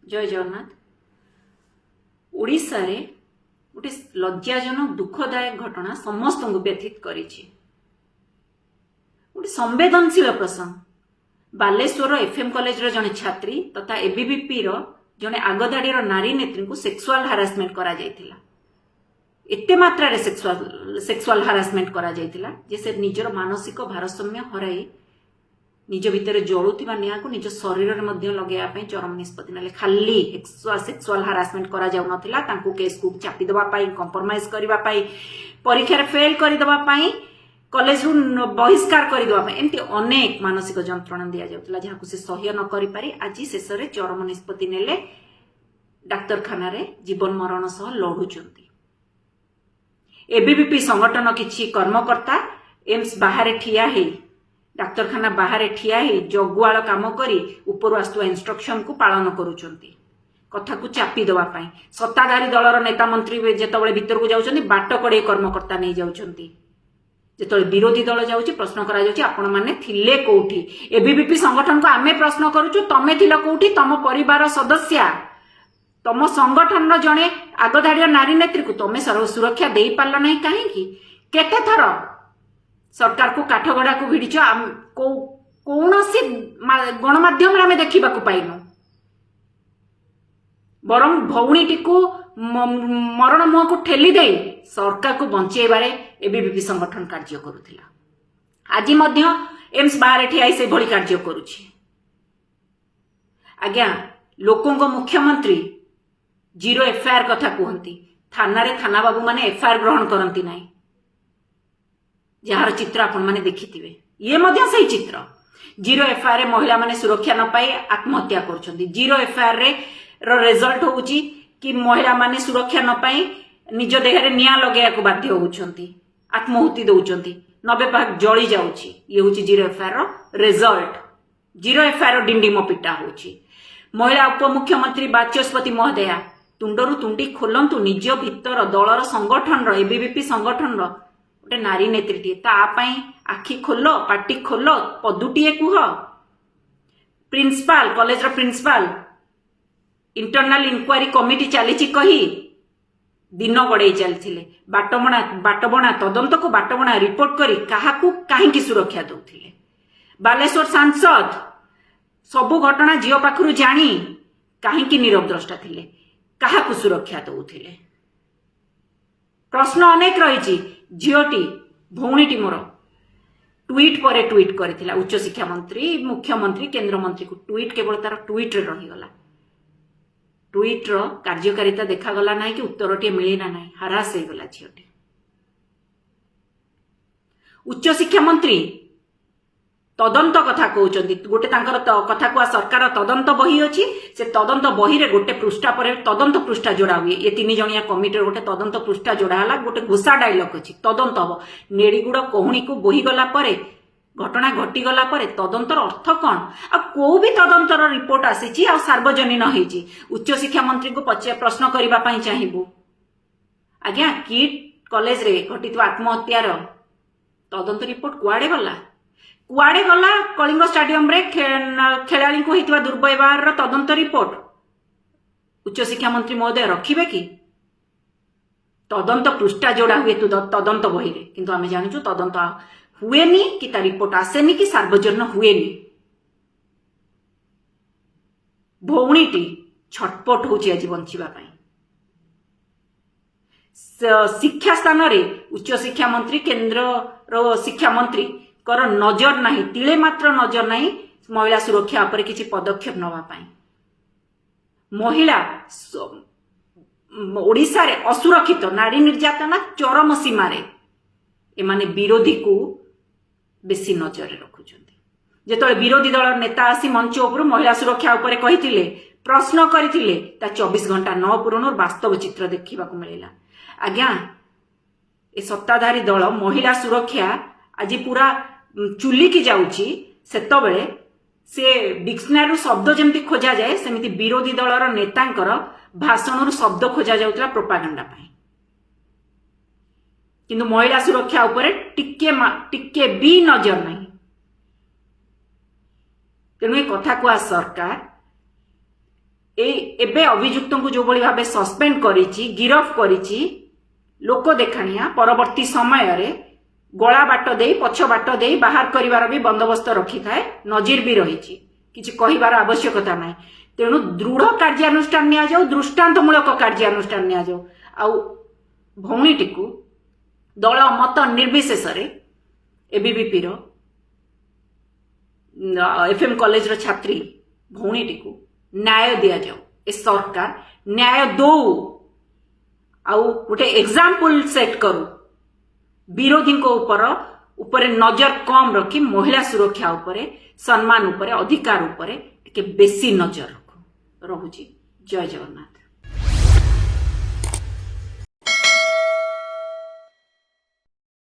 जय जगन्नाथ। ओडिशा रे गोटे लज्जाजनक दुखदायक घटना समस्त को व्यथित करिछि। गोटे संवेदनशील प्रसंग बालेश्वर एफएम कॉलेज रो जने छात्री तथा एबीवीपी रो जने आगदाड़ी रो नारी नेत्री को सेक्सुअल हारासमेंट करा जायतिला। एते मात्रा रे सेक्सुअल हारासमेंट करा जायतिला जे से निजर मानसिक भारसाम्य हराई निज भितर जलुवा निया को निज शरीर में लगे चरम निष्पत्ति ना खाली सेक्सुअल हारासमेंट करा जाउ नथिला। तांको केस को चापी दबा पाई कंप्रोमाइज करबा पाई परीक्षा फेल कर दबा पाई कॉलेज रु बहिष्कार कर दबा पाई एमती अनेक मानसिक जंत्रणा दिया जाउतला जहां को से सह्य न करि पारी आज शेष रे चरम निष्पत्ति नेले डाक्तरखाना रे जीवन मरण सह लढुचंती। एबीवीपी संगठन किछि कर्मकर्ता एम्स बाहर ठिया हे डाक्तरखाना बाहर ठिया ही जगुआल काम करी ऊपर आसुवा इंस्ट्रक्शन को पालन करुचंती कथा को चापी दबा पाई। सत्ताधारी दलर नेता मंत्री जेतबळे भीतर को जाउचंती बाट कड़े कर्मकर्ता नहीं जाउचंती। जेतबळे विरोधी दल जाउची प्रश्न करा जाउची आपण माने थिले कोठी। एबीवीपी संगठन को आमे प्रश्न करूछु तमे थिलो कोठी तम परिवार सदस्य तम संगठन रो जणे आगधाड़ी नारी नेत्री को तमे सुरक्षा देई पारल नहीं काहेकि केते थर सरकार को काठगड़ा को भिड़ कौन सी गणमाध्यम आम देखा पाइनु बरं भौणी को मरण मुह को ठेली दे सरकार को बंचेबारे एबीवीपी संगठन कार्य करुथिला। आज मध्य एम्स बाहर ठिया से भली कार्य करुछि। आज्ञा लोकों मुख्यमंत्री जीरो एफआईआर कथा कहती थाना रे थाना बाबू माने एफआईआर ग्रहण करती नहीं जार चित्र आपण माने देखिथिबे। ये मध्य सही चित्र जीरो एफआईआर रे महिला माने सुरक्षा न पाई आत्महत्या करछंती। जीरो एफआईआर रे रिजल्ट होउची कि महिला माने सुरक्षा न पाई निज देह रे निया लगेया को बाध्य होउछंती आत्महुति दउछंती 90% जळी जाउची। ये होउची जीरो एफआईआर रो रिजल्ट। जीरो एफआईआर रो डिंडीमो पिटा होउची। महिला उपमुख्यमंत्री बाचस्पति महोदया तुंडरू तुंडी खोलंतु निज भितर दलर संगठन रो एबीवीपी संगठन रो गोटे नारी नेत्री तापाई आखि खोल पाटी खोल पदुटीए कुह। प्रिंसिपाल कॉलेज रो प्रिंसिपाल इंटरनल इंक्वायरी कमिटी चली कही दिन गड़े चलथिले बाटबणा तदंत को बाटबणा रिपोर्ट करी काहाकू काहेकि सुरक्षा दउथिले। बालेश्वर सांसद सबु घटना झियो पाखरु जानी काहेकि नीरव द्रष्टा थिले काहाकू सुरक्षा दउथिले। प्रश्न अनेक रही। झीटी भौणीटी मोर ट्वीट पर ट्वीट करथिला उच्च शिक्षा मंत्री मुख्यमंत्री केंद्र मंत्री को ट्वीट केवल तार ट्वीट रे रहीगला। ट्वीट रो कार्यकारिता देखागला ना कि उत्तरटी मिलेना ना हरास हो गला झीटी। उच्च शिक्षा मंत्री तदंत कथा कहउचंती गोटे तांकर कथा को सरकार तदंत बही अछि से तदंत बही रे गोटे पृष्ठा पर तदंत पृष्ठा जोड़ा हुए। ये 3 जणिया कमिटी गोटे तदंत पृष्ठा जोड़ा हला गोटे घोषा डायलॉग अछि तदंत हबो नेड़ीगुड़ कहूणी को बोही गला परे घटना घटी गला परे तदंतर अर्थ कौन आ को भी तदंतर रिपोर्ट आसीची आ सार्वजनीन होईची। उच्च शिक्षा मंत्री को प्रश्न करबा पई चाहिबू आज्ञा किट कॉलेज रे घटित आत्महत्यार तदंत रिपोर्ट कुआड़े गला कलिंग स्टाडियम रे खेलाड़ी को होइतबा दुर्व्यवहार रो तदंत रिपोर्ट उच्च शिक्षा मंत्री महोदय रखिबे कि तदंत पृष्ठा जोड़ा हुए तदंत बही रे किंतु आमे जानिछु तदंत हुएनी कि ता रिपोर्ट आसेनी कि सार्वजनीन हुएनी। भौणीटी छटपट होची आज बंचिबा पई। शिक्षा स्थान रे उच्च शिक्षा मंत्री केंद्र रो शिक्षा मंत्री कर नजर नहीं तिले मात्र नजर नहीं महिला सुरक्षा पर किसी पदक्षेप नवा पाई। महिला ओडिशा रे असुरक्षित नारी निर्यातना चरम सीमा रे एमाने विरोधी को बेसी नजर रखुचंती। जेतले विरोधी दल नेता आसी मंच उपर महिला सुरक्षा उपर कहिथिले प्रश्न करिथिले ता 24 घंटा न पूरणर वास्तव चित्र देखिबा को मिलेला। आज्ञा ए सत्ताधारी दल महिला सुरक्षा आज पूरा चुली की जाउची सेतबेले से डिक्शनरी शब्द जेमती खोजा जाए सेमिति विरोधी दलर नेतांकर भाषण शब्द खोजा जाउतला प्रोपागेंडा पाई किंतु महिला सुरक्षा उपरे टिके भी नजर नहीं। तेणु ए कथा को सरकार एबे अभियुक्त को जो भली भाव सस्पेंड करिछि गिरफ करिछि लोक देखाणिया परवर्ती समय रे गला बाट दे पछ बाट दे बाहर करिवार भी बंदोबस्त रखी थाए नजीर भी रही किछि कहिबार आवश्यकता नाही तेणु दृढ़ कार्यानुष्ठान निया जाऊ दृष्टांतमूलक कार्यानुष्ठान निया जाऊ आउ भौणीटी को दल मत निर्विशेष एबीवीपी रो एफएम कॉलेज रो छात्री भौणीटी को न्याय दिया जाऊ ए सरकार न्याय दो आउ गोटे एग्जाम्पल सेट करू विरोधी को ऊपर नजर कम रखी महिला सुरक्षा उपरे सम्मान उपरे अधिकार उपरे बेसी नजर रखू रहुची जय जगन्नाथ।